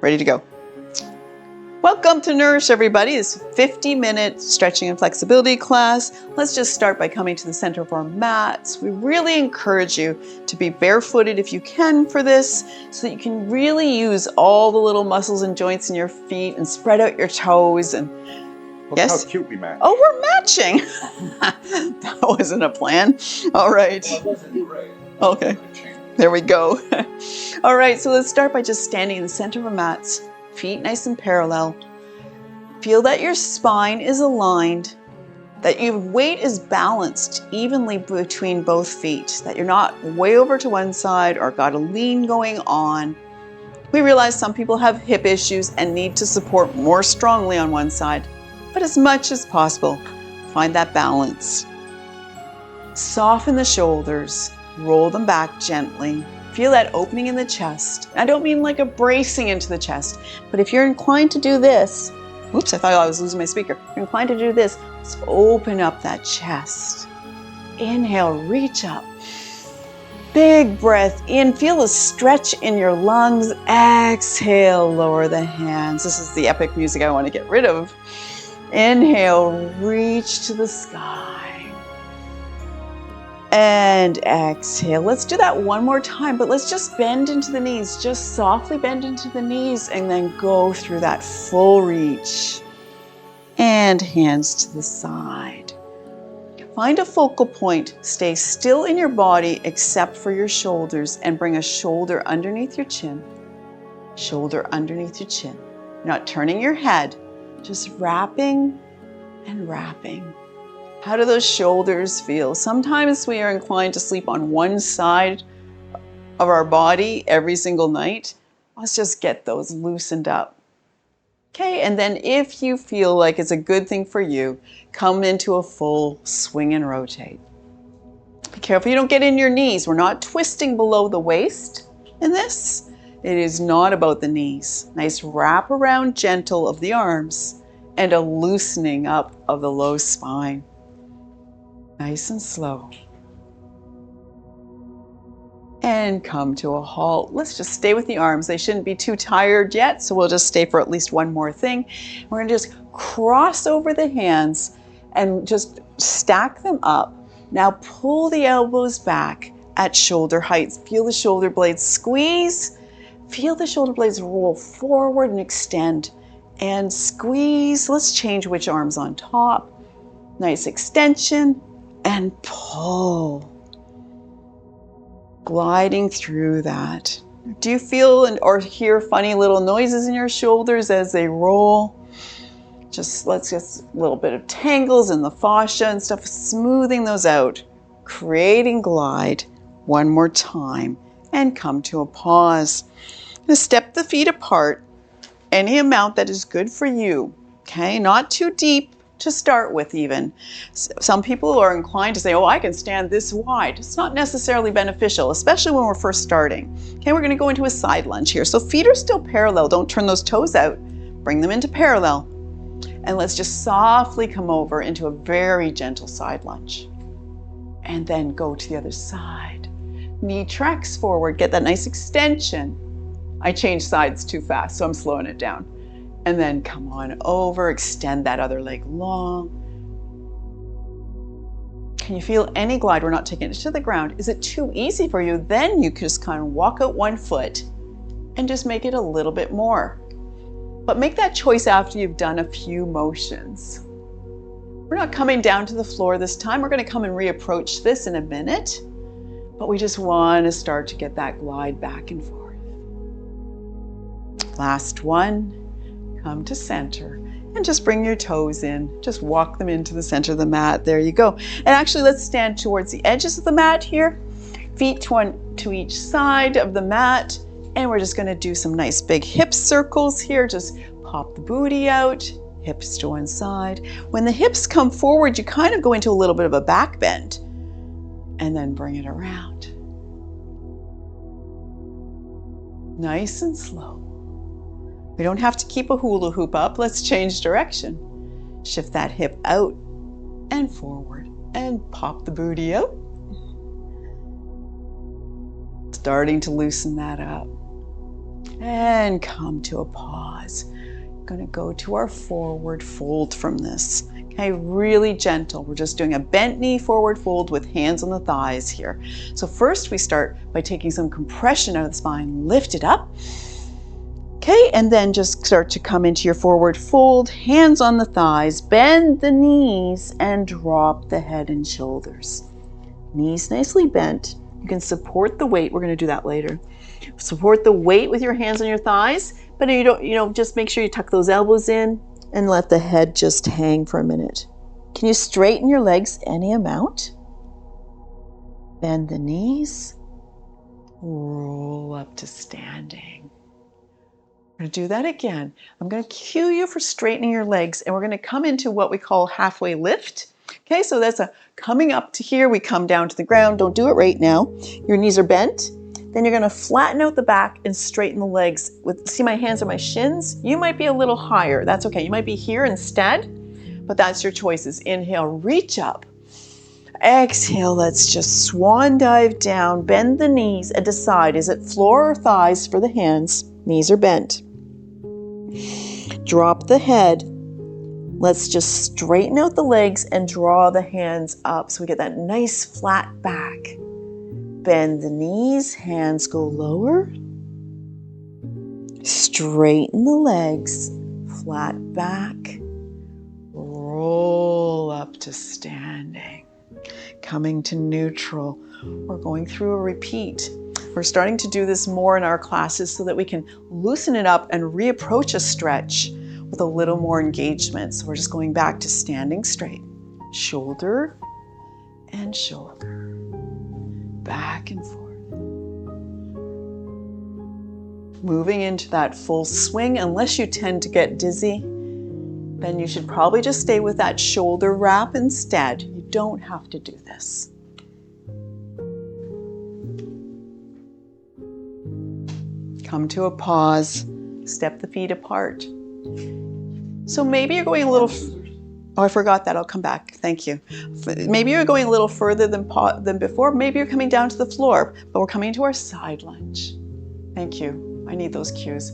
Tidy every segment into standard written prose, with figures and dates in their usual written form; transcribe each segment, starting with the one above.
Ready to go. Welcome to Nourish, everybody. This 50-minute stretching and flexibility class. Let's just start by coming to the center of our mats. We really encourage you to be barefooted if you can for this, so that you can really use all the little muscles and joints in your feet and spread out your toes. And look how cute we match. Oh, we're matching. That wasn't a plan. All right. Well, it wasn't right. Okay. There we go. All right, so let's start by just standing in the center of our mats. Feet nice and parallel. Feel that your spine is aligned, that your weight is balanced evenly between both feet, that you're not way over to one side or got a lean going on. We realize some people have hip issues and need to support more strongly on one side, but as much as possible, find that balance. Soften the shoulders, roll them back gently. Feel that opening in the chest. I don't mean like a bracing into the chest, but if you're inclined to do this, oops, I thought I was losing my speaker. If you're inclined to do this, let's open up that chest. Inhale, reach up. Big breath in, feel the stretch in your lungs. Exhale, lower the hands. This is the epic music I want to get rid of. Inhale, reach to the sky. And exhale. Let's do that one more time, but let's just bend into the knees. Just softly bend into the knees and then go through that full reach. And hands to the side. Find a focal point. Stay still in your body except for your shoulders and bring a shoulder underneath your chin. Shoulder underneath your chin. You're not turning your head, just wrapping and wrapping. How do those shoulders feel? Sometimes we are inclined to sleep on one side of our body every single night. Let's just get those loosened up. Okay, and then if you feel like it's a good thing for you, come into a full swing and rotate. Be careful you don't get in your knees. We're not twisting below the waist in this. It is not about the knees. Nice wrap around gentle of the arms and a loosening up of the low spine. Nice and slow. And come to a halt. Let's just stay with the arms. They shouldn't be too tired yet, so we'll just stay for at least one more thing. We're going to just cross over the hands and just stack them up. Now pull the elbows back at shoulder heights. Feel the shoulder blades squeeze. Feel the shoulder blades roll forward and extend. And squeeze. Let's change which arm's on top. Nice extension. And pull, gliding through that. Do you feel or hear funny little noises in your shoulders as they roll? Let's get a little bit of tangles in the fascia and stuff, smoothing those out, creating glide. One more time and come to a pause. Now step the feet apart, any amount that is good for you, okay? Not too deep. To start with even. Some people are inclined to say, oh, I can stand this wide. It's not necessarily beneficial, especially when we're first starting. Okay, we're going to go into a side lunge here. So feet are still parallel. Don't turn those toes out. Bring them into parallel. And let's just softly come over into a very gentle side lunge. And then go to the other side. Knee tracks forward. Get that nice extension. I changed sides too fast, so I'm slowing it down. And then come on over, extend that other leg long. Can you feel any glide? We're not taking it to the ground. Is it too easy for you? Then you can just kind of walk out one foot and just make it a little bit more. But make that choice after you've done a few motions. We're not coming down to the floor this time. We're going to come and reapproach this in a minute. But we just want to start to get that glide back and forth. Last one. Come to center and just bring your toes in. Just walk them into the center of the mat. There you go. And actually, let's stand towards the edges of the mat here. Feet to each side of the mat. And we're just going to do some nice big hip circles here. Just pop the booty out, hips to one side. When the hips come forward, you kind of go into a little bit of a back bend. And then bring it around. Nice and slow. We don't have to keep a hula hoop up. Let's change direction. Shift that hip out and forward and pop the booty out. Starting to loosen that up. And come to a pause. We're going to go to our forward fold from this. Okay, really gentle. We're just doing a bent knee forward fold with hands on the thighs here. So first we start by taking some compression out of the spine, lift it up. Okay, and then just start to come into your forward fold, hands on the thighs, bend the knees and drop the head and shoulders. Knees nicely bent. You can support the weight. We're going to do that later. Support the weight with your hands on your thighs, but you don't, just make sure you tuck those elbows in and let the head just hang for a minute. Can you straighten your legs any amount? Bend the knees, roll up to standing. We're going to do that again. I'm going to cue you for straightening your legs, and we're going to come into what we call halfway lift. Okay, so that's a coming up to here, we come down to the ground. Don't do it right now. Your knees are bent. Then you're going to flatten out the back and straighten the legs. See my hands on my shins? You might be a little higher. That's okay. You might be here instead, but that's your choices. Inhale, reach up. Exhale, let's just swan dive down. Bend the knees and decide, is it floor or thighs for the hands? Knees are bent. Drop the head. Let's just straighten out the legs and draw the hands up so we get that nice flat back. Bend the knees, hands go lower. Straighten the legs, flat back. Roll up to standing. Coming to neutral. We're going through a repeat. We're starting to do this more in our classes so that we can loosen it up and reapproach a stretch with a little more engagement. So we're just going back to standing straight. Shoulder and shoulder. Back and forth. Moving into that full swing. Unless you tend to get dizzy, then you should probably just stay with that shoulder wrap instead. You don't have to do this. Come to a pause. Step the feet apart. So maybe you're going a little... Oh, I forgot that. I'll come back. Thank you. Maybe you're going a little further than before. Maybe you're coming down to the floor, but we're coming to our side lunge. Thank you. I need those cues.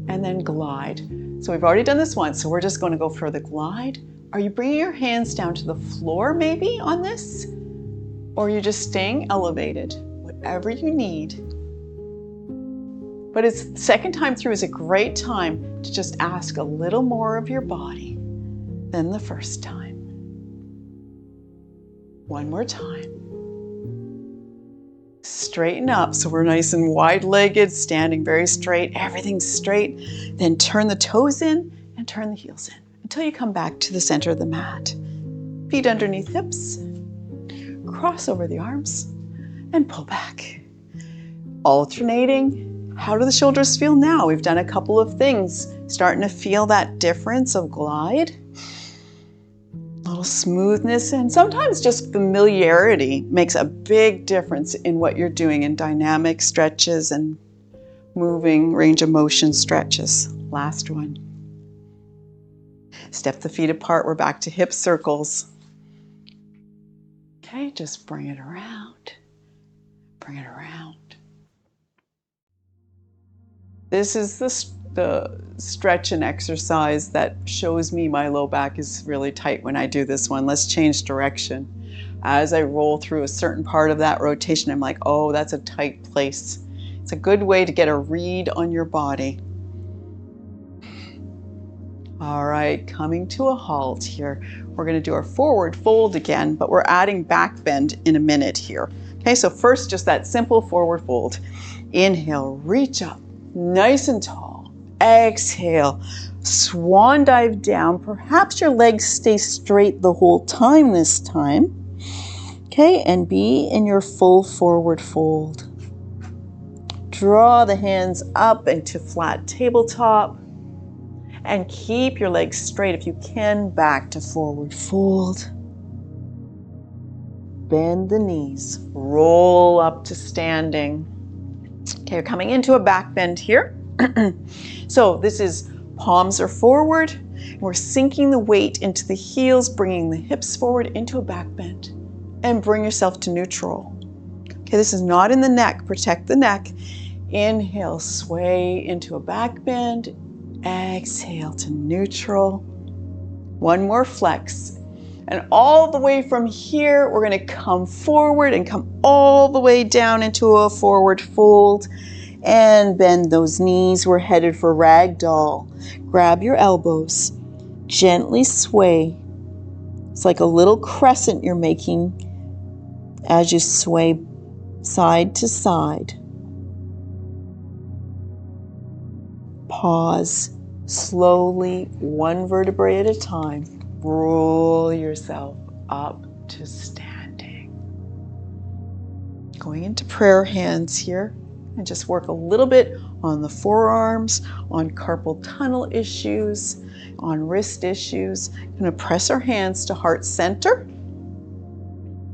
And then glide. So we've already done this once, so we're just going to go for the glide. Are you bringing your hands down to the floor maybe on this? Or are you just staying elevated? Whatever you need. But it's second time through is a great time to just ask a little more of your body than the first time. One more time. Straighten up so we're nice and wide-legged, standing very straight, everything's straight. Then turn the toes in and turn the heels in until you come back to the center of the mat. Feet underneath hips, cross over the arms and pull back. Alternating. How do the shoulders feel now? We've done a couple of things. Starting to feel that difference of glide. A little smoothness, and sometimes just familiarity makes a big difference in what you're doing in dynamic stretches and moving range of motion stretches. Last one. Step the feet apart. We're back to hip circles. Okay, just bring it around. Bring it around. This is the stretch and exercise that shows me my low back is really tight when I do this one. Let's change direction. As I roll through a certain part of that rotation, I'm like, oh, that's a tight place. It's a good way to get a read on your body. All right, coming to a halt here. We're going to do our forward fold again, but we're adding back bend in a minute here. Okay, so first, just that simple forward fold. Inhale, reach up. Nice and tall. Exhale, swan dive down. Perhaps your legs stay straight the whole time this time. Okay, and be in your full forward fold. Draw the hands up into flat tabletop and keep your legs straight if you can. Back to forward fold. Bend the knees. Roll up to standing. Okay, we're coming into a back bend here. So this is palms are forward. We're sinking the weight into the heels, bringing the hips forward into a back bend. And bring yourself to neutral. Okay, this is not in the neck. Protect the neck. Inhale, sway into a back bend. Exhale to neutral. One more flex. And all the way from here, we're going to come forward and come all the way down into a forward fold and bend those knees. We're headed for ragdoll. Grab your elbows, gently sway. It's like a little crescent you're making as you sway side to side. Pause slowly, one vertebrae at a time. Roll yourself up to standing. Going into prayer hands here, and just work a little bit on the forearms, on carpal tunnel issues, on wrist issues. Going to press our hands to heart center.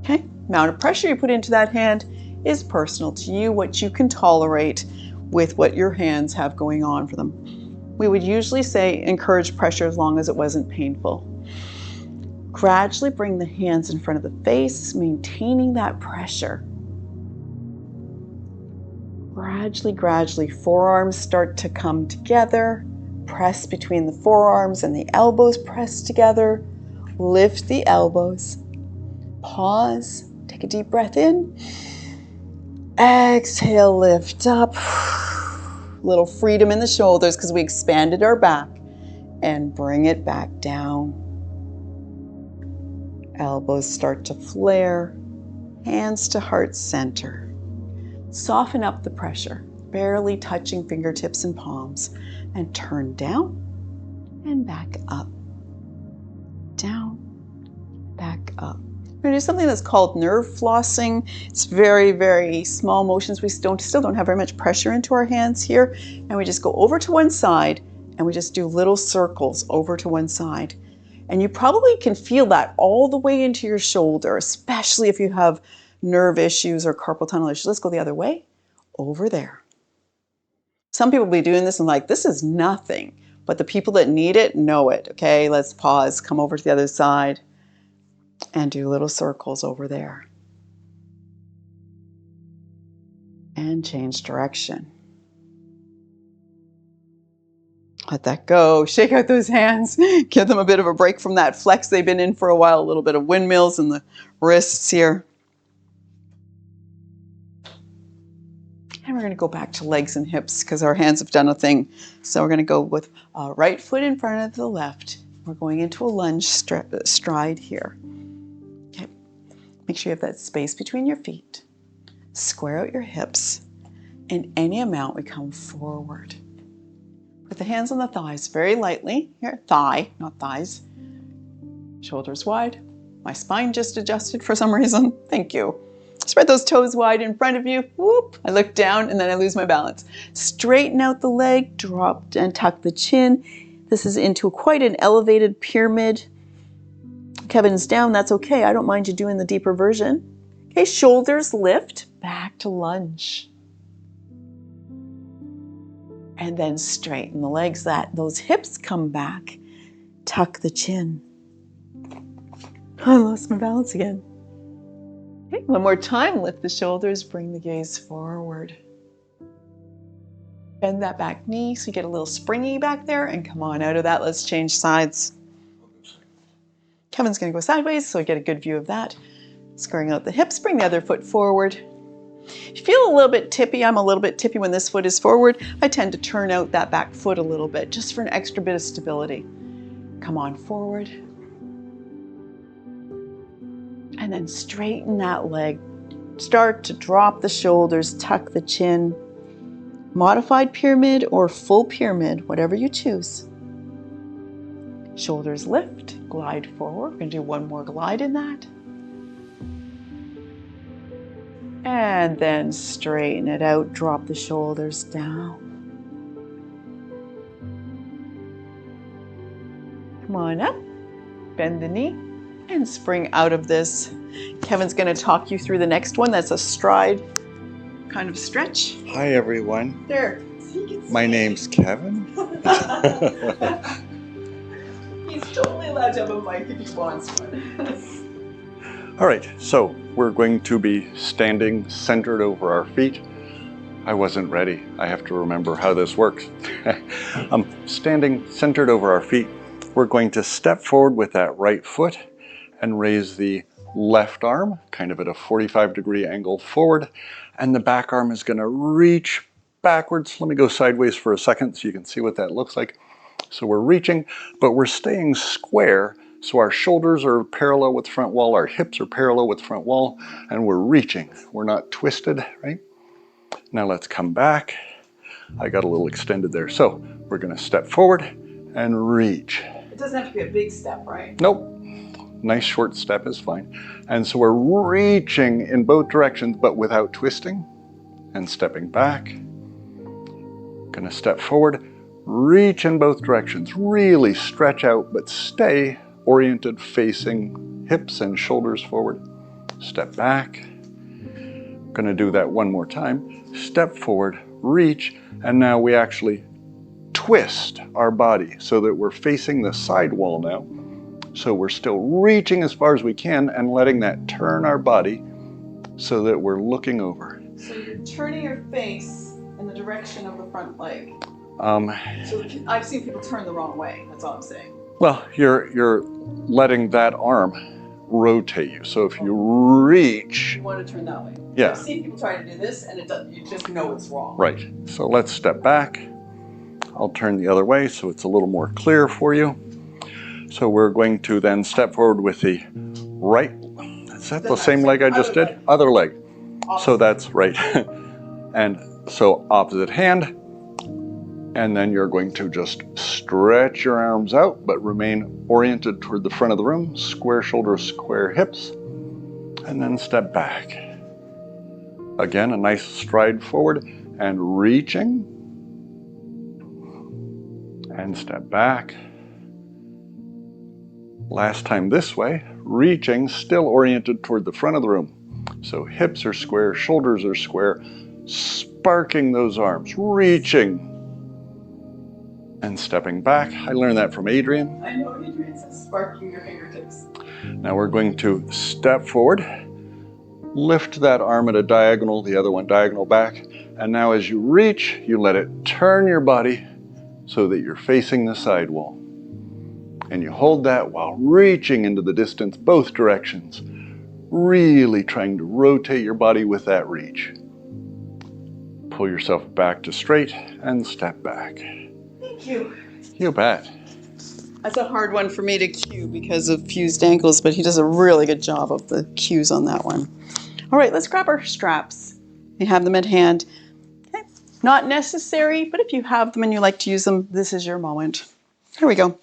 Okay, amount of pressure you put into that hand is personal to you, what you can tolerate with what your hands have going on for them. We would usually say encourage pressure as long as it wasn't painful. Gradually bring the hands in front of the face, maintaining that pressure. Gradually, forearms start to come together. Press between the forearms and the elbows press together. Lift the elbows. Pause. Take a deep breath in. Exhale, lift up. Little freedom in the shoulders because we expanded our back. And bring it back down. Elbows start to flare. Hands to heart center. Soften up the pressure, barely touching fingertips and palms, and turn down and back up. Down, back up. We're going to do something that's called nerve flossing. It's very, very small motions. We still don't have very much pressure into our hands here. And we just go over to one side and we just do little circles over to one side. And you probably can feel that all the way into your shoulder, especially if you have nerve issues or carpal tunnel issues. Let's go the other way, over there. Some people will be doing this and like, this is nothing, but the people that need it know it. Okay, let's pause, come over to the other side and do little circles over there. And change direction. Let that go. Shake out those hands. Give them a bit of a break from that flex they've been in for a while. A little bit of windmills in the wrists here. And we're going to go back to legs and hips because our hands have done a thing. So we're going to go with right foot in front of the left. We're going into a lunge stride here. Okay. Make sure you have that space between your feet. Square out your hips. In any amount, we come forward. Put the hands on the thighs very lightly. Here, thigh, not thighs. Shoulders wide. My spine just adjusted for some reason. Thank you. Spread those toes wide in front of you. Whoop. I look down and then I lose my balance. Straighten out the leg, drop and tuck the chin. This is into quite an elevated pyramid. Kevin's down, that's okay. I don't mind you doing the deeper version. Okay, shoulders lift, back to lunge. And then straighten the legs, those hips come back. Tuck the chin. I lost my balance again. Okay, one more time, lift the shoulders, bring the gaze forward. Bend that back knee so you get a little springy back there and come on out of that. Let's change sides. Kevin's gonna go sideways so we get a good view of that. Squaring out the hips, bring the other foot forward. If you feel a little bit tippy, I'm a little bit tippy when this foot is forward, I tend to turn out that back foot a little bit just for an extra bit of stability. Come on forward. And then straighten that leg. Start to drop the shoulders, tuck the chin. Modified pyramid or full pyramid, whatever you choose. Shoulders lift, glide forward. We're going to do one more glide in that. And then straighten it out, drop the shoulders down. Come on up, bend the knee, and spring out of this. Kevin's going to talk you through the next one. That's a stride kind of stretch. Hi, everyone. There. My name's Kevin. He's totally allowed to have a mic if he wants one. All right, so we're going to be standing centered over our feet. I wasn't ready. I have to remember how this works. Standing centered over our feet, we're going to step forward with that right foot and raise the left arm, kind of at a 45-degree angle forward, and the back arm is going to reach backwards. Let me go sideways for a second so you can see what that looks like. So we're reaching, but we're staying square, so our shoulders are parallel with the front wall, our hips are parallel with the front wall, and we're reaching. We're not twisted, right? Now let's come back. I got a little extended there. So we're going to step forward and reach. It doesn't have to be a big step, right? Nope. Nice short step is fine. And so we're reaching in both directions, but without twisting, and stepping back. Going to step forward, reach in both directions, really stretch out, but stay oriented, facing hips and shoulders forward. Step back. Going to do that one more time. Step forward, reach, and now we actually twist our body so that we're facing the side wall now. So we're still reaching as far as we can and letting that turn our body so that we're looking over. So you're turning your face in the direction of the front leg. So I've seen people turn the wrong way, that's all I'm saying. Well, you're letting that arm rotate you. So if you reach, You want to turn that way. Yeah. I've seen people try to do this and you just know it's wrong. Right. So let's step back. I'll turn the other way so it's a little more clear for you. So we're going to then step forward with the right. Is that the same leg I just did? Other leg. So that's right. And so opposite hand. And then you're going to just stretch your arms out, but remain oriented toward the front of the room. Square shoulders, square hips. And then step back. Again, a nice stride forward and reaching. And step back. Last time this way, reaching, still oriented toward the front of the room. So hips are square, shoulders are square, sparking those arms, reaching. And stepping back. I learned that from Adrian. I know Adrian says sparking your fingertips. Now we're going to step forward, lift that arm at a diagonal, the other one diagonal back. And now as you reach, you let it turn your body so that you're facing the side wall. And you hold that while reaching into the distance, both directions, really trying to rotate your body with that reach. Pull yourself back to straight and step back. Thank you. You bet. That's a hard one for me to cue because of fused ankles, but he does a really good job of the cues on that one. All right, let's grab our straps. We have them at hand. Okay. Not necessary, but if you have them and you like to use them, this is your moment. Here we go.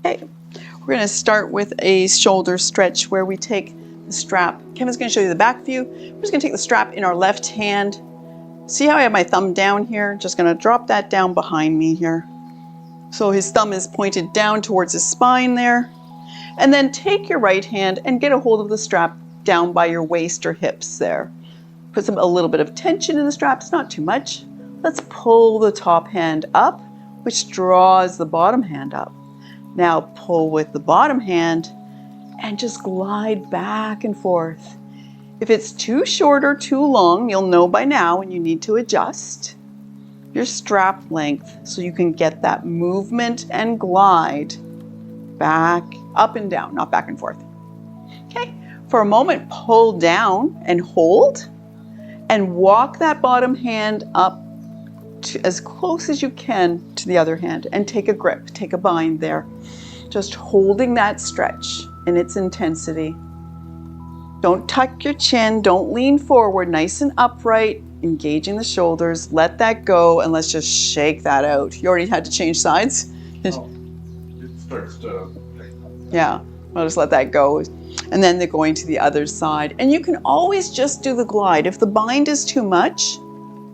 Okay, we're going to start with a shoulder stretch where we take the strap. Kevin's going to show you the back view. We're just going to take the strap in our left hand. See how I have my thumb down here? Just going to drop that down behind me here. So his thumb is pointed down towards his spine there. And then take your right hand and get a hold of the strap down by your waist or hips there. Put a little bit of tension in the straps, not too much. Let's pull the top hand up, which draws the bottom hand up. Now pull with the bottom hand and just glide back and forth. If it's too short or too long, you'll know by now when you need to adjust your strap length so you can get that movement and glide back, up and down, not back and forth. Okay, for a moment, pull down and hold and walk that bottom hand up to as close as you can to the other hand and take a grip, take a bind there. Just holding that stretch in its intensity. Don't tuck your chin, don't lean forward, nice and upright, engaging the shoulders, let that go, and let's just shake that out. You already had to change sides? Oh, it starts to... Yeah, I'll just let that go. And then they're going to the other side. And you can always just do the glide. If the bind is too much,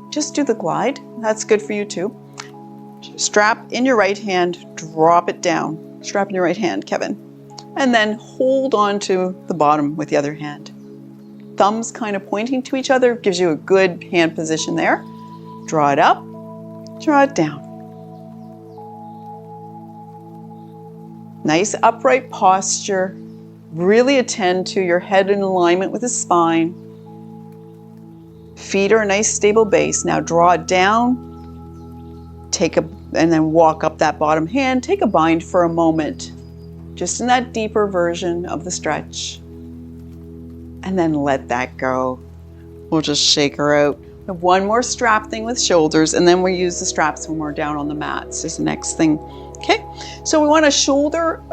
just do the glide. That's good for you too. Strap in your right hand, drop it down. Strap in your right hand, Kevin. And then hold on to the bottom with the other hand. Thumbs kind of pointing to each other gives you a good hand position there. Draw it up, draw it down. Nice upright posture. Really attend to your head in alignment with the spine. Feet are a nice stable base. Now draw it down, and then walk up that bottom hand. Take a bind for a moment, just in that deeper version of the stretch. And then let that go. We'll just shake her out. One more strap thing with shoulders, and then we'll use the straps when we're down on the mats is the next thing. Okay, so we want a shorter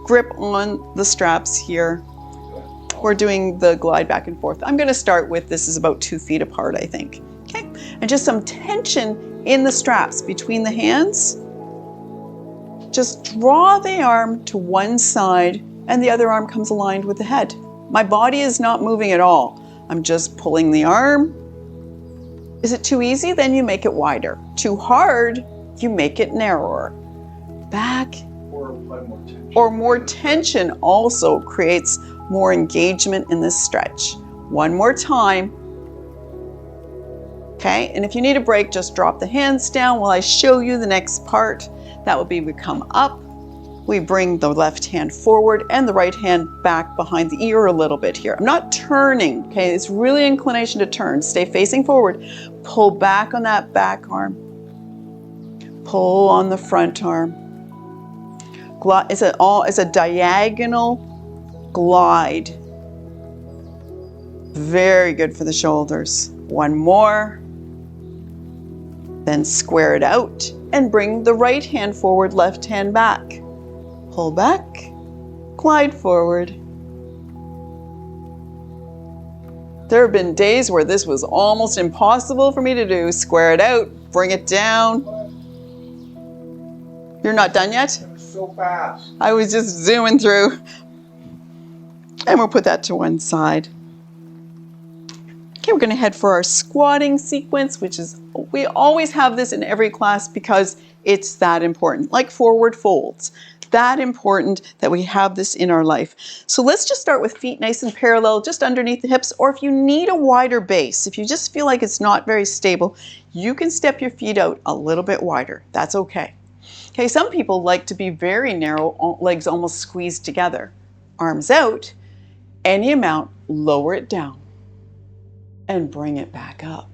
grip on the straps here. We're doing the glide back and forth. I'm going to start with, this is about 2 feet apart, I think. Okay, and just some tension in the straps between the hands. Just draw the arm to one side and the other arm comes aligned with the head. My body is not moving at all. I'm just pulling the arm. Is it too easy? Then you make it wider. Too hard, you make it narrower. Back. Or more tension also creates more engagement in this stretch. One more time. Okay, and if you need a break, just drop the hands down while I show you the next part. That will be, we come up, we bring the left hand forward and the right hand back behind the ear a little bit here. I'm not turning, okay? It's really inclination to turn. Stay facing forward. Pull back on that back arm. Pull on the front arm. It's a diagonal glide. Very good for the shoulders. One more. Then square it out and bring the right hand forward, left hand back. Pull back, glide forward. There have been days where this was almost impossible for me to do. Square it out, bring it down. You're not done yet? So fast. I was just zooming through. And we'll put that to one side. Okay, we're going to head for our squatting sequence, which is, we always have this in every class because it's that important, like forward folds. That important that we have this in our life. So let's just start with feet nice and parallel, just underneath the hips, or if you need a wider base, if you just feel like it's not very stable, you can step your feet out a little bit wider. That's okay. Okay, some people like to be very narrow, legs almost squeezed together. Arms out, any amount, lower it down and bring it back up.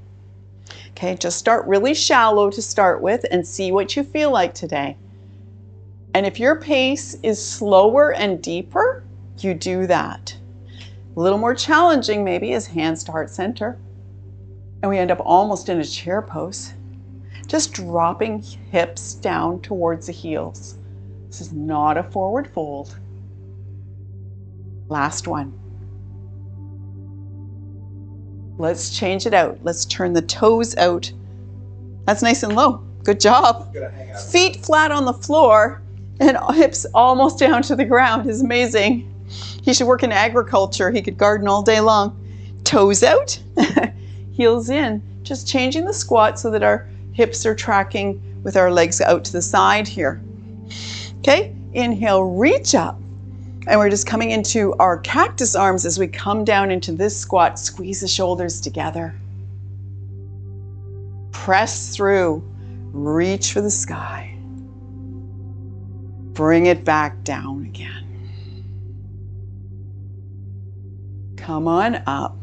Okay, just start really shallow to start with and see what you feel like today. And if your pace is slower and deeper, you do that. A little more challenging maybe is hands to heart center. And we end up almost in a chair pose. Just dropping hips down towards the heels. This is not a forward fold. Last one. Let's change it out. Let's turn the toes out. That's nice and low. Good job. Feet flat on the floor and hips almost down to the ground is amazing. He should work in agriculture. He could garden all day long. Toes out, heels in. Just changing the squat so that our hips are tracking with our legs out to the side here. Okay, inhale, reach up. And we're just coming into our cactus arms as we come down into this squat. Squeeze the shoulders together. Press through. Reach for the sky. Bring it back down again. Come on up.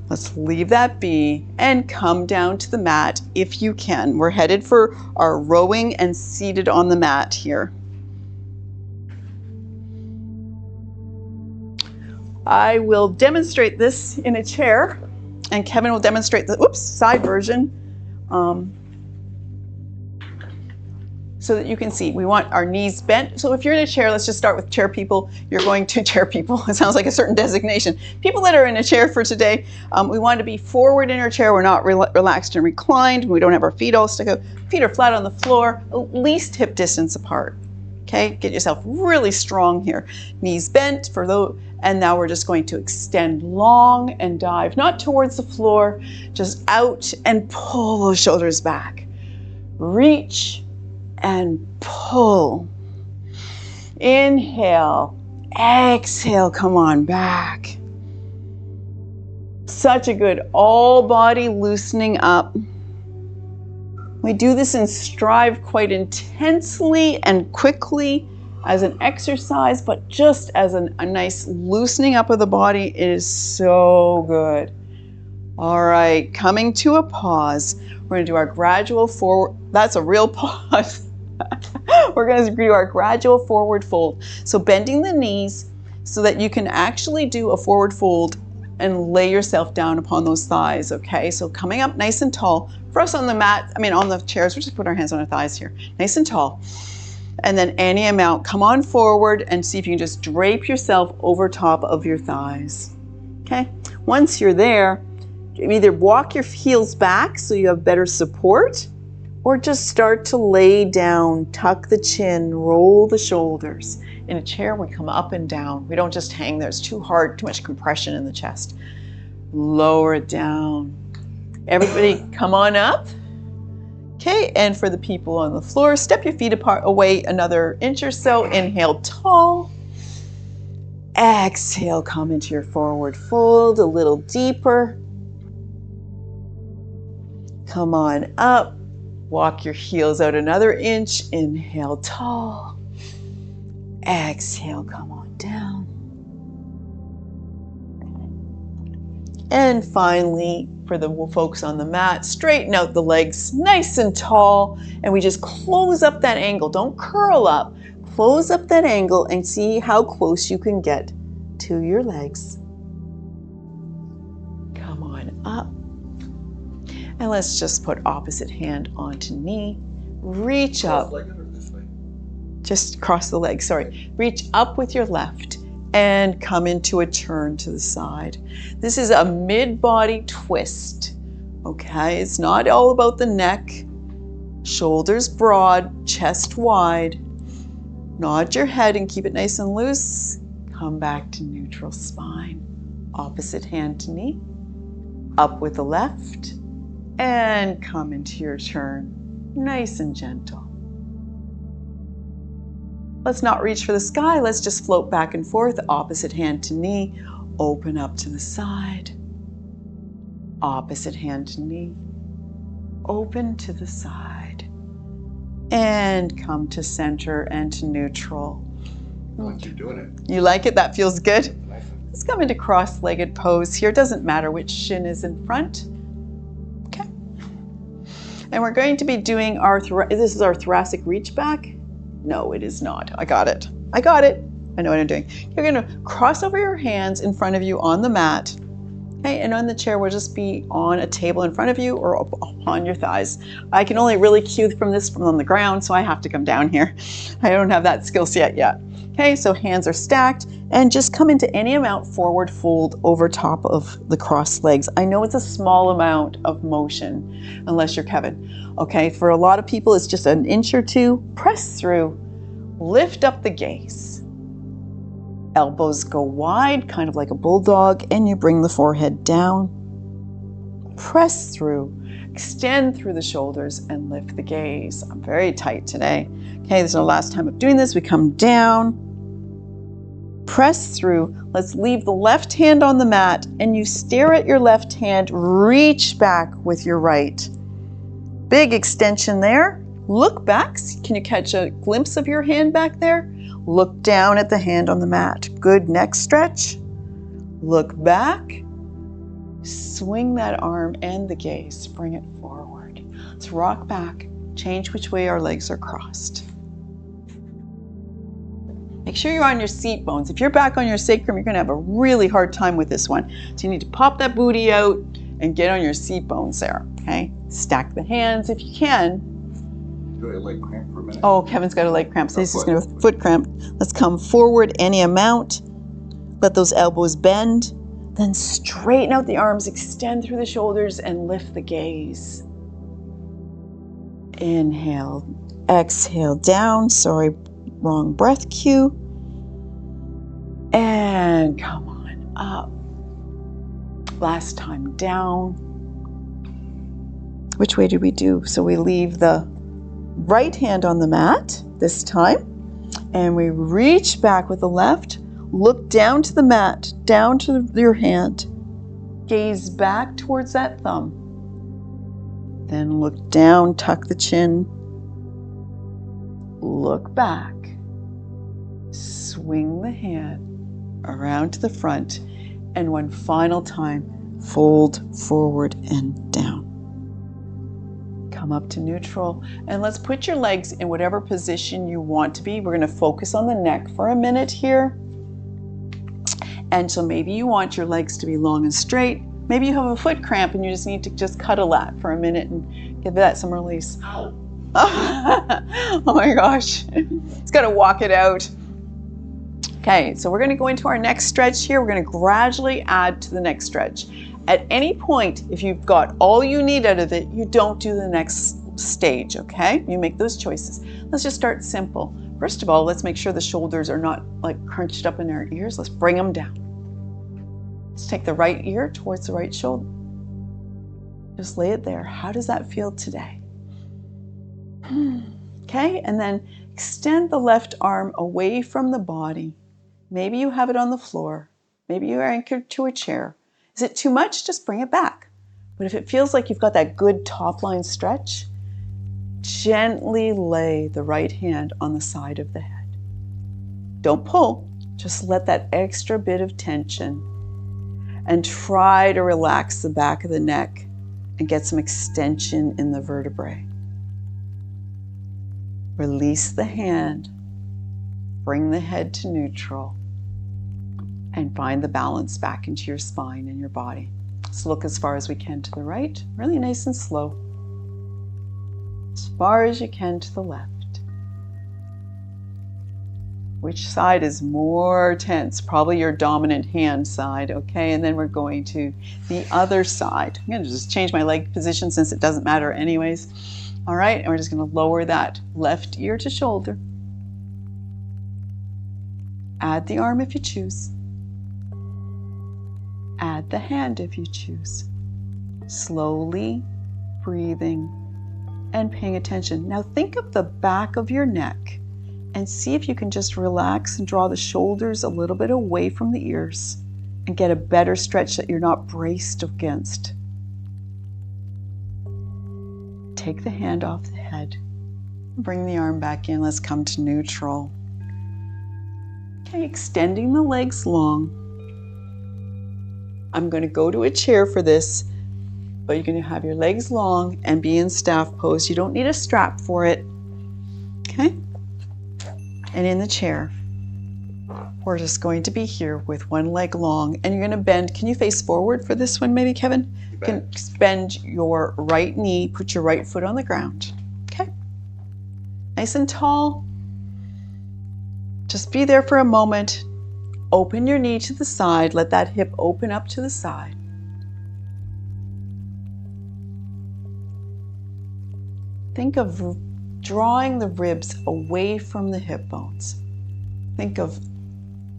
Let's leave that be and come down to the mat if you can. We're headed for our rowing and seated on the mat here. I will demonstrate this in a chair, and Kevin will demonstrate the side version so that you can see. We want our knees bent. So if you're in a chair, let's just start with chair people. You're going to chair people. It sounds like a certain designation. People that are in a chair for today, we want to be forward in our chair. We're not relaxed and reclined. We don't have our feet all stuck out. Feet are flat on the floor, at least hip distance apart. Okay, get yourself really strong here. Knees bent for those. And now we're just going to extend long and dive, not towards the floor, just out and pull those shoulders back. Reach and pull. Inhale, exhale, come on back. Such a good all body loosening up. We do this in Strive quite intensely and quickly. as an exercise, but just as a nice loosening up of the body. It is so good. All right, coming to a pause. We're going to do our gradual forward. That's a real pause. We're going to do our gradual forward fold. So bending the knees so that you can actually do a forward fold and lay yourself down upon those thighs, okay? So coming up nice and tall. For us on the mat, on the chairs, we'll just put our hands on our thighs here. Nice and tall. And then any amount, come on forward and see if you can just drape yourself over top of your thighs, okay? Once you're there, either walk your heels back so you have better support, or just start to lay down, tuck the chin, roll the shoulders. In a chair, we come up and down. We don't just hang there. It's too hard, too much compression in the chest. Lower it down. Everybody come on up. Okay, and for the people on the floor, step your feet apart away another inch or so. Inhale, tall. Exhale, come into your forward fold a little deeper. Come on up. Walk your heels out another inch. Inhale, tall. Exhale, come on down. And finally, for the folks on the mat, straighten out the legs nice and tall. And we just close up that angle. Don't curl up. Close up that angle and see how close you can get to your legs. Come on up. And let's just put opposite hand onto knee. Reach up. Just cross the legs, sorry. Reach up with your left and come into a turn to the side. This is a mid-body twist, okay? It's not all about the neck. Shoulders broad, chest wide. Nod your head and keep it nice and loose. Come back to neutral spine. Opposite hand to knee. Up with the left. And come into your turn, nice and gentle. Let's not reach for the sky. Let's just float back and forth, opposite hand to knee. Open up to the side. Opposite hand to knee. Open to the side. And come to center and to neutral. I like you doing it. You like it? That feels good? Let's come into cross-legged pose here. It doesn't matter which shin is in front. And we're going to be doing this is our thoracic reach back. No, it is not. I got it. I know what I'm doing. You're going to cross over your hands in front of you on the mat. Okay, and on the chair will just be on a table in front of you or on your thighs. I can only really cue from on the ground, so I have to come down here. I don't have that skill set yet. Okay, so hands are stacked and just come into any amount forward fold over top of the crossed legs. I know it's a small amount of motion, unless you're Kevin. Okay, for a lot of people, it's just an inch or two. Press through, lift up the gaze. Elbows go wide, kind of like a bulldog, and you bring the forehead down. Press through, extend through the shoulders, and lift the gaze. I'm very tight today. Okay, this is our last time of doing this. We come down, press through. Let's leave the left hand on the mat, and you stare at your left hand, reach back with your right. Big extension there. Look back. Can you catch a glimpse of your hand back there? Look down at the hand on the mat. Good neck stretch. Look back. Swing that arm and the gaze. Bring it forward. Let's rock back. Change which way our legs are crossed. Make sure you're on your seat bones. If you're back on your sacrum, you're going to have a really hard time with this one. So you need to pop that booty out and get on your seat bones there. Okay? Stack the hands if you can. Do a leg cramp for a minute. Oh, Kevin's got a leg cramp. So he's just going to have a foot cramp. Let's come forward any amount. Let those elbows bend. Then straighten out the arms, extend through the shoulders, and lift the gaze. Inhale, exhale down. Sorry, wrong breath cue. And come on up. Last time down. Which way did we do? So we leave the right hand on the mat this time, and we reach back with the left. Look down to the mat, down to your hand. Gaze back towards that thumb. Then look down, tuck the chin. Look back. Swing the hand around to the front, and one final time, fold forward and down. Come up to neutral, and let's put your legs in whatever position you want to be. We're going to focus on the neck for a minute here. And so maybe you want your legs to be long and straight. Maybe you have a foot cramp and you just need to just cuddle that for a minute and give that some release. Ow. Oh my gosh, it's got to walk it out. Okay, so we're going to go into our next stretch here. We're going to gradually add to the next stretch. At any point, if you've got all you need out of it, you don't do the next stage, okay? You make those choices. Let's just start simple. First of all, let's make sure the shoulders are not like crunched up in our ears. Let's bring them down. Let's take the right ear towards the right shoulder. Just lay it there. How does that feel today? Okay, and then extend the left arm away from the body. Maybe you have it on the floor. Maybe you are anchored to a chair. Is it too much? Just bring it back. But if it feels like you've got that good top line stretch, gently lay the right hand on the side of the head. Don't pull, just let that extra bit of tension and try to relax the back of the neck and get some extension in the vertebrae. Release the hand, bring the head to neutral, and find the balance back into your spine and your body. So look as far as we can to the right, really nice and slow. As far as you can to the left. Which side is more tense? Probably your dominant hand side, okay? And then we're going to the other side. I'm gonna just change my leg position since it doesn't matter anyways. All right, and we're just gonna lower that left ear to shoulder. Add the arm if you choose. Add the hand if you choose. Slowly breathing and paying attention. Now think of the back of your neck and see if you can just relax and draw the shoulders a little bit away from the ears and get a better stretch that you're not braced against. Take the hand off the head. Bring the arm back in. Let's come to neutral. Okay, extending the legs long. I'm going to go to a chair for this, but you're going to have your legs long and be in staff pose. You don't need a strap for it. Okay? And in the chair, we're just going to be here with one leg long, and you're going to bend. Can you face forward for this one, maybe, Kevin? You can bend your right knee, put your right foot on the ground. Okay? Nice and tall. Just be there for a moment. Open your knee to the side. Let that hip open up to the side. Think of drawing the ribs away from the hip bones. Think of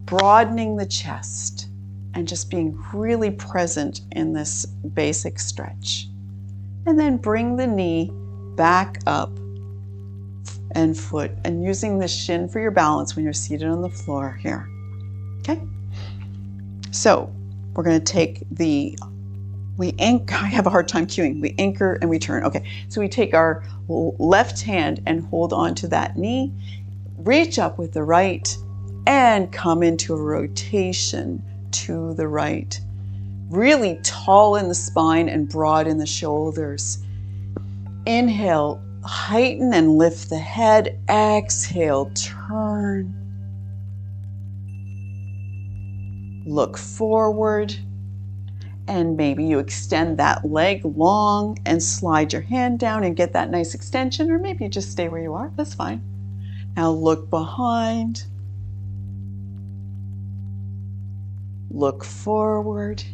broadening the chest and just being really present in this basic stretch. And then bring the knee back up and foot, and using the shin for your balance when you're seated on the floor here. Okay? So we're going to take I have a hard time cueing. We anchor and we turn. Okay, so we take our left hand and hold on to that knee, reach up with the right, and come into a rotation to the right. Really tall in the spine and broad in the shoulders. Inhale, heighten and lift the head. Exhale, turn. Look forward. And maybe you extend that leg long and slide your hand down and get that nice extension, or maybe you just stay where you are. That's fine. Now look behind. Look forward.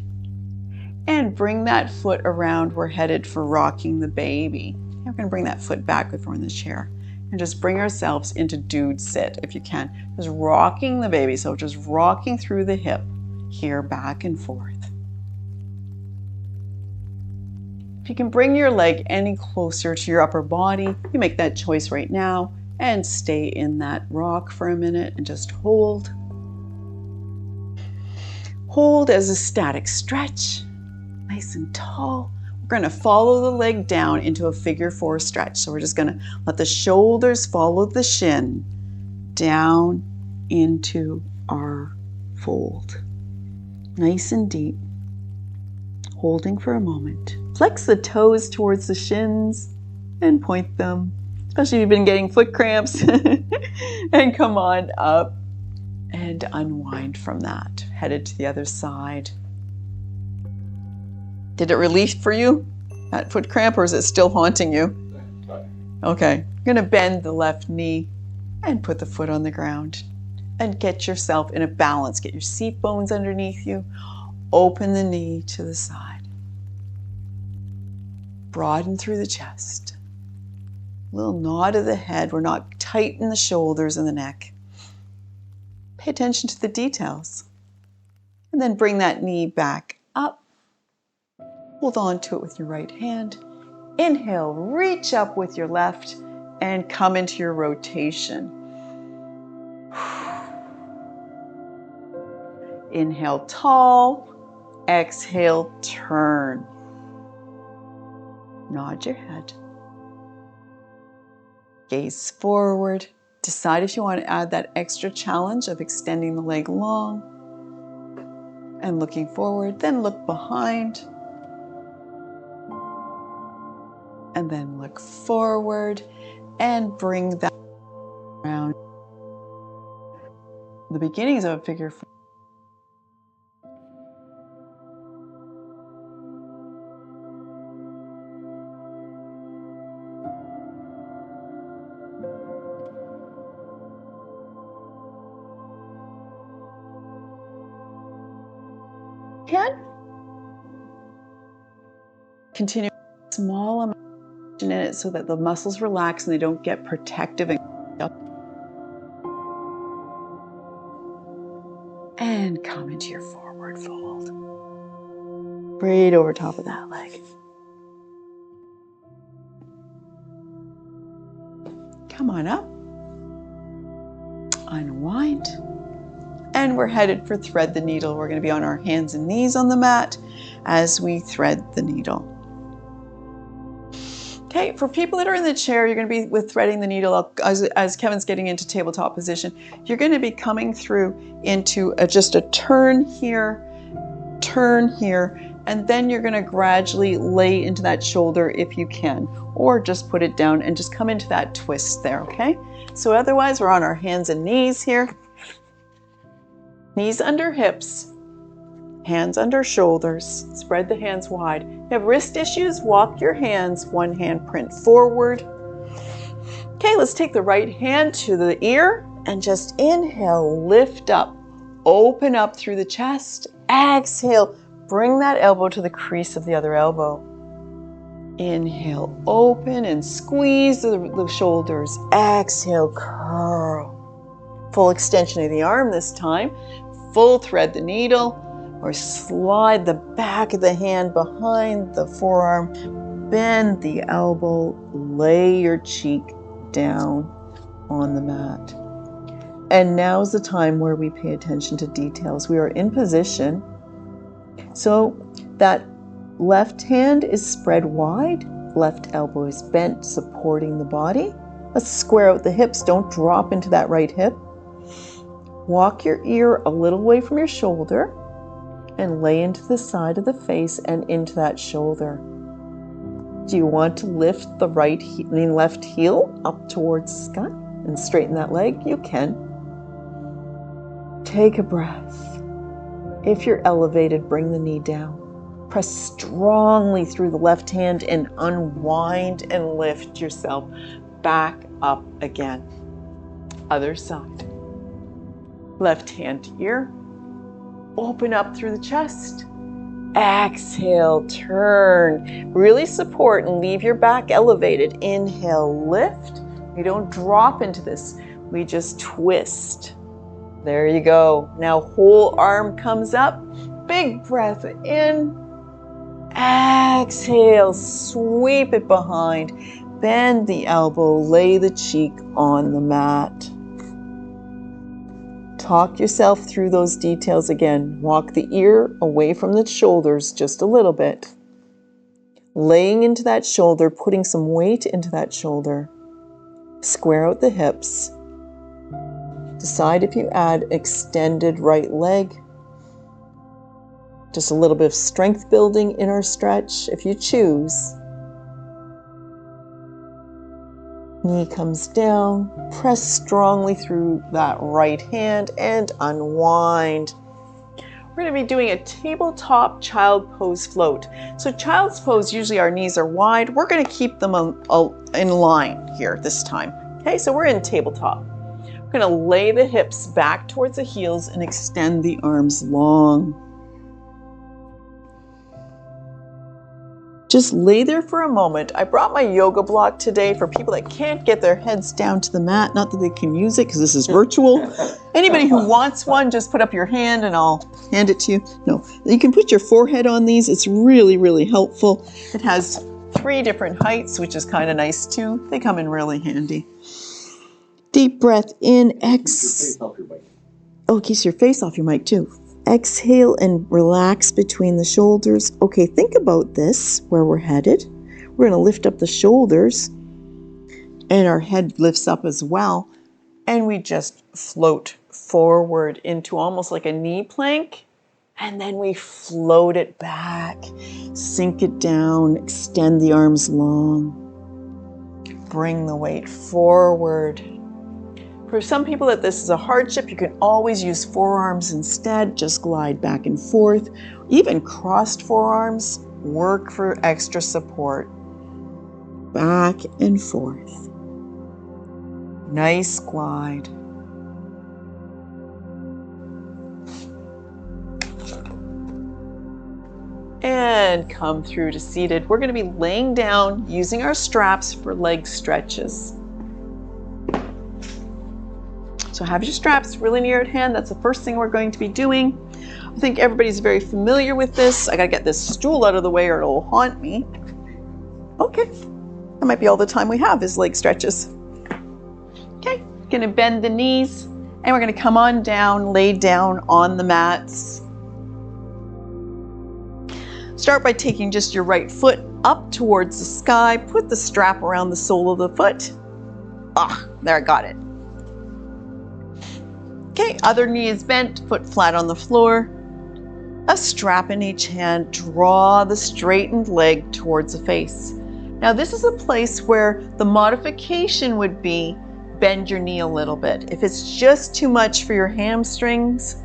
And bring that foot around. We're headed for rocking the baby. We're going to bring that foot back if we're in the chair. And just bring ourselves into dude sit if you can. Just rocking the baby. So just rocking through the hip here, back and forth. If you can bring your leg any closer to your upper body, you make that choice right now and stay in that rock for a minute and just hold. Hold as a static stretch, nice and tall. We're going to follow the leg down into a figure 4 stretch. So we're just going to let the shoulders follow the shin down into our fold. Nice and deep. Holding for a moment. Flex the toes towards the shins and point them, especially if you've been getting foot cramps. And come on up and unwind from that. Headed to the other side. Did it relieve for you, that foot cramp, or is it still haunting you? Okay, you're going to bend the left knee and put the foot on the ground and get yourself in a balance. Get your seat bones underneath you. Open the knee to the side. Broaden through the chest. Little nod of the head. We're not tight in the shoulders and the neck. Pay attention to the details. And then bring that knee back up. Hold on to it with your right hand. Inhale, reach up with your left and come into your rotation. Inhale, tall. Exhale, turn. Nod your head. Gaze forward. Decide if you want to add that extra challenge of extending the leg long and looking forward. Then look behind. And then look forward and bring that around. The beginnings of a figure four. Can continue small amount in it so that the muscles relax and they don't get protective and come into your forward fold. Right over top of that leg. Come on up. Unwind. And we're headed for thread the needle. We're going to be on our hands and knees on the mat as we thread the needle. Okay, for people that are in the chair, you're going to be with threading the needle as Kevin's getting into tabletop position. You're going to be coming through into just a turn here, and then you're going to gradually lay into that shoulder if you can, or just put it down and just come into that twist there, okay? So otherwise, we're on our hands and knees here. Knees under hips, hands under shoulders, spread the hands wide. If you have wrist issues, walk your hands, one hand print forward. Okay, let's take the right hand to the ear and just inhale, lift up, open up through the chest. Exhale, bring that elbow to the crease of the other elbow. Inhale, open and squeeze the shoulders. Exhale, curl. Full extension of the arm this time. Full thread the needle or slide the back of the hand behind the forearm. Bend the elbow, lay your cheek down on the mat. And now's the time where we pay attention to details. We are in position. So that left hand is spread wide, left elbow is bent, supporting the body. Let's square out the hips. Don't drop into that right hip. Walk your ear a little away from your shoulder and lay into the side of the face and into that shoulder. Do you want to lift the left heel up towards the sky and straighten that leg? You can. Take a breath. If you're elevated, bring the knee down. Press strongly through the left hand and unwind and lift yourself back up again. Other side. Left hand to ear. Open up through the chest. Exhale, turn. Really support and leave your back elevated. Inhale, lift. We don't drop into this. We just twist. There you go. Now whole arm comes up. Big breath in. Exhale, sweep it behind. Bend the elbow, lay the cheek on the mat. Talk yourself through those details again. Walk the ear away from the shoulders just a little bit. Laying into that shoulder, putting some weight into that shoulder. Square out the hips. Decide if you add extended right leg. Just a little bit of strength building in our stretch if you choose. Knee comes down, press strongly through that right hand and unwind. We're going to be doing a tabletop child pose float. So child's pose, usually our knees are wide. We're going to keep them in line here this time. Okay, so we're in tabletop. We're going to lay the hips back towards the heels and extend the arms long. Just lay there for a moment. I brought my yoga block today for people that can't get their heads down to the mat. Not that they can use it because this is virtual. Anybody who wants one, just put up your hand and I'll hand it to you. No, you can put your forehead on these. It's really, really helpful. It has 3 different heights, which is kind of nice too. They come in really handy. Deep breath in, exhale. Oh, keep your face off your mic too. Exhale and relax between the shoulders. Okay, think about this, where we're headed. We're going to lift up the shoulders and our head lifts up as well. And we just float forward into almost like a knee plank. And then we float it back, sink it down, extend the arms long. Bring the weight forward. For some people that this is a hardship, you can always use forearms instead. Just glide back and forth. Even crossed forearms work for extra support. Back and forth. Nice glide. And come through to seated. We're going to be laying down using our straps for leg stretches. So have your straps really near at hand. That's the first thing we're going to be doing. I think everybody's very familiar with this. I gotta get this stool out of the way or it'll haunt me. Okay, that might be all the time we have is leg stretches. Okay, gonna bend the knees and we're gonna come on down, lay down on the mats. Start by taking just your right foot up towards the sky. Put the strap around the sole of the foot. There, I got it. Okay, other knee is bent, foot flat on the floor. A strap in each hand, draw the straightened leg towards the face. Now this is a place where the modification would be bend your knee a little bit. If it's just too much for your hamstrings,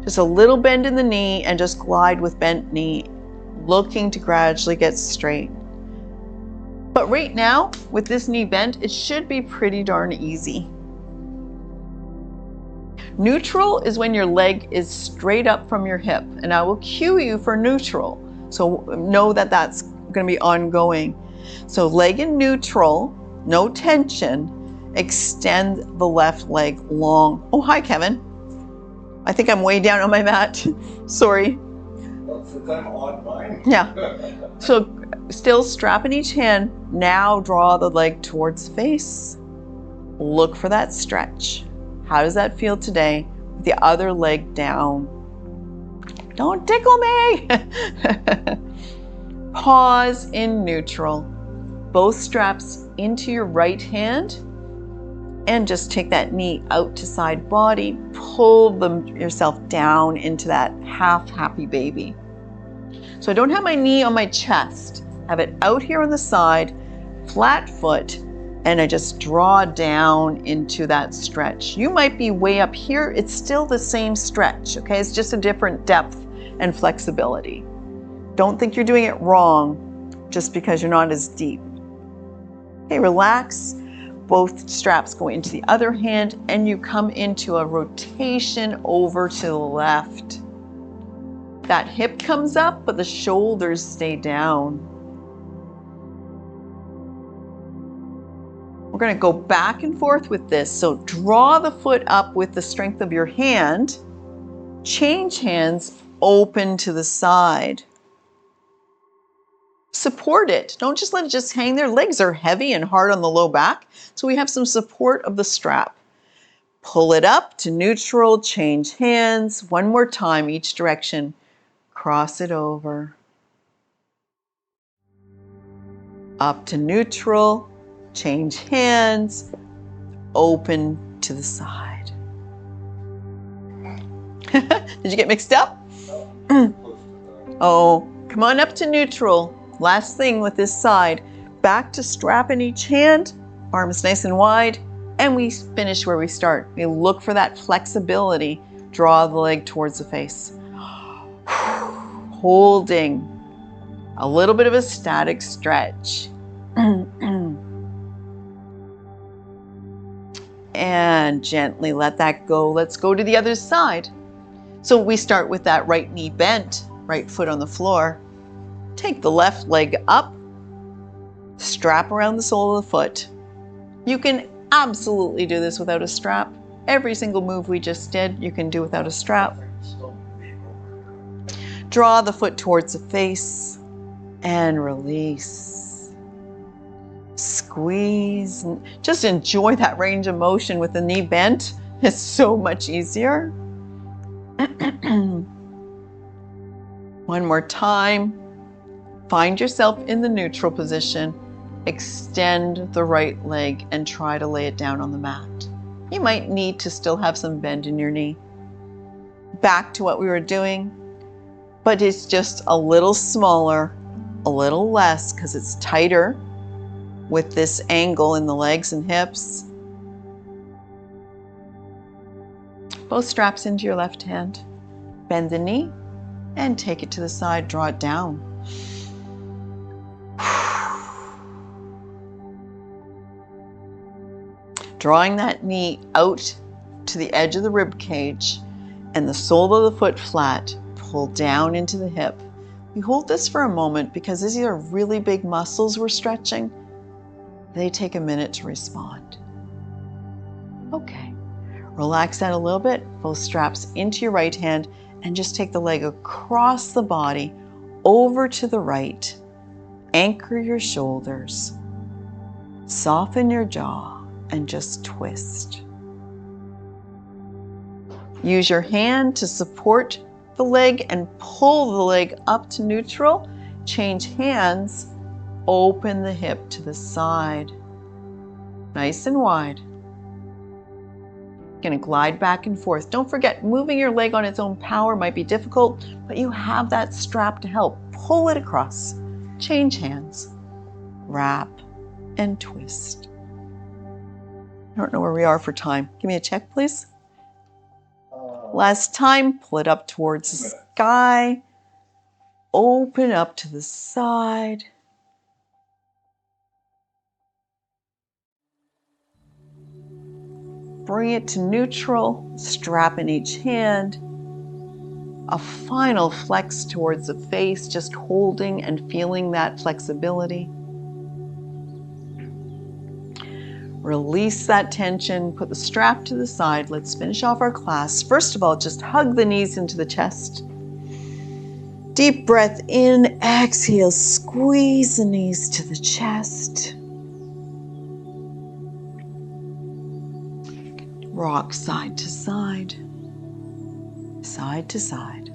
just a little bend in the knee and just glide with bent knee, looking to gradually get straight. But right now, with this knee bent, it should be pretty darn easy. Neutral is when your leg is straight up from your hip, and I will cue you for neutral. So know that that's going to be ongoing. So leg in neutral, no tension, extend the left leg long. Oh, hi, Kevin. I think I'm way down on my mat. Sorry. Well, since I'm on mine. Yeah. So still strap in each hand. Now draw the leg towards the face. Look for that stretch. How does that feel today? With the other leg down. Don't tickle me. Pause in neutral. Both straps into your right hand. And just take that knee out to side body. Pull yourself down into that half happy baby. So I don't have my knee on my chest. I have it out here on the side, flat foot. And I just draw down into that stretch. You might be way up here. It's still the same stretch, okay? It's just a different depth and flexibility. Don't think you're doing it wrong just because you're not as deep. Okay, relax. Both straps go into the other hand and you come into a rotation over to the left. That hip comes up, but the shoulders stay down. We're going to go back and forth with this. So draw the foot up with the strength of your hand. Change hands, open to the side. Support it. Don't just let it just hang there. Legs are heavy and hard on the low back. So we have some support of the strap. Pull it up to neutral, change hands. One more time, each direction. Cross it over. Up to neutral. Change hands, open to the side. Did you get mixed up? Oh, come on up to neutral. Last thing with this side. Back to strap in each hand, arms nice and wide, and we finish where we start. We look for that flexibility. Draw the leg towards the face. Holding. A little bit of a static stretch. And gently let that go. Let's go to the other side. So we start with that right knee bent, right foot on the floor. Take the left leg up, strap around the sole of the foot. You can absolutely do this without a strap. Every single move we just did, you can do without a strap. Draw the foot towards the face and release. Squeeze. Just enjoy that range of motion with the knee bent. It's so much easier. One more time. Find yourself in the neutral position. Extend the right leg and try to lay it down on the mat. You might need to still have some bend in your knee. Back to what we were doing, but it's just a little smaller, a little less because it's tighter with this angle in the legs and hips. Both straps into your left hand. Bend the knee and take it to the side, draw it down. Drawing that knee out to the edge of the rib cage and the sole of the foot flat, pull down into the hip. We hold this for a moment because these are really big muscles we're stretching. They take a minute to respond. Okay, relax that a little bit, both straps into your right hand, and just take the leg across the body, over to the right. Anchor your shoulders, soften your jaw, and just twist. Use your hand to support the leg and pull the leg up to neutral. Change hands, open the hip to the side, nice and wide. You're going to glide back and forth. Don't forget, moving your leg on its own power might be difficult, but you have that strap to help. Pull it across. Change hands, wrap, and twist. I don't know where we are for time. Give me a check, please. Last time, pull it up towards the sky. Open up to the side. Bring it to neutral, strap in each hand. A final flex towards the face, just holding and feeling that flexibility. Release that tension, put the strap to the side. Let's finish off our class. First of all, just hug the knees into the chest. Deep breath in, exhale, squeeze the knees to the chest. Rock side to side, side to side.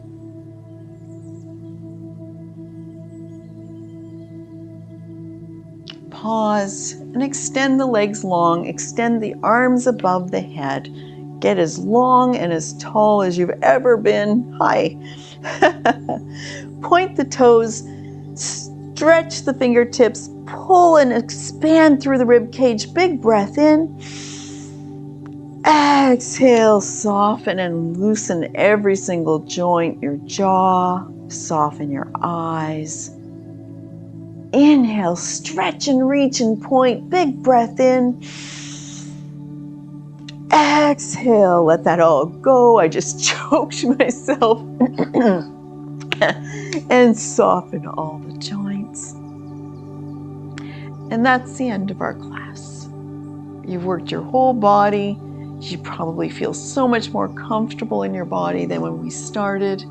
Pause and extend the legs long, extend the arms above the head. Get as long and as tall as you've ever been high. Point the toes, stretch the fingertips, pull and expand through the rib cage. Big breath in. Exhale, soften and loosen every single joint, your jaw, soften your eyes. Inhale, stretch and reach and point. Big breath in. Exhale, let that all go. I just choked myself. And soften all the joints. And that's the end of our class. You've worked your whole body. You probably feel so much more comfortable in your body than when we started.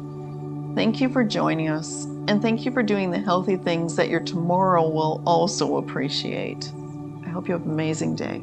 Thank you for joining us, and thank you for doing the healthy things that your tomorrow will also appreciate. I hope you have an amazing day.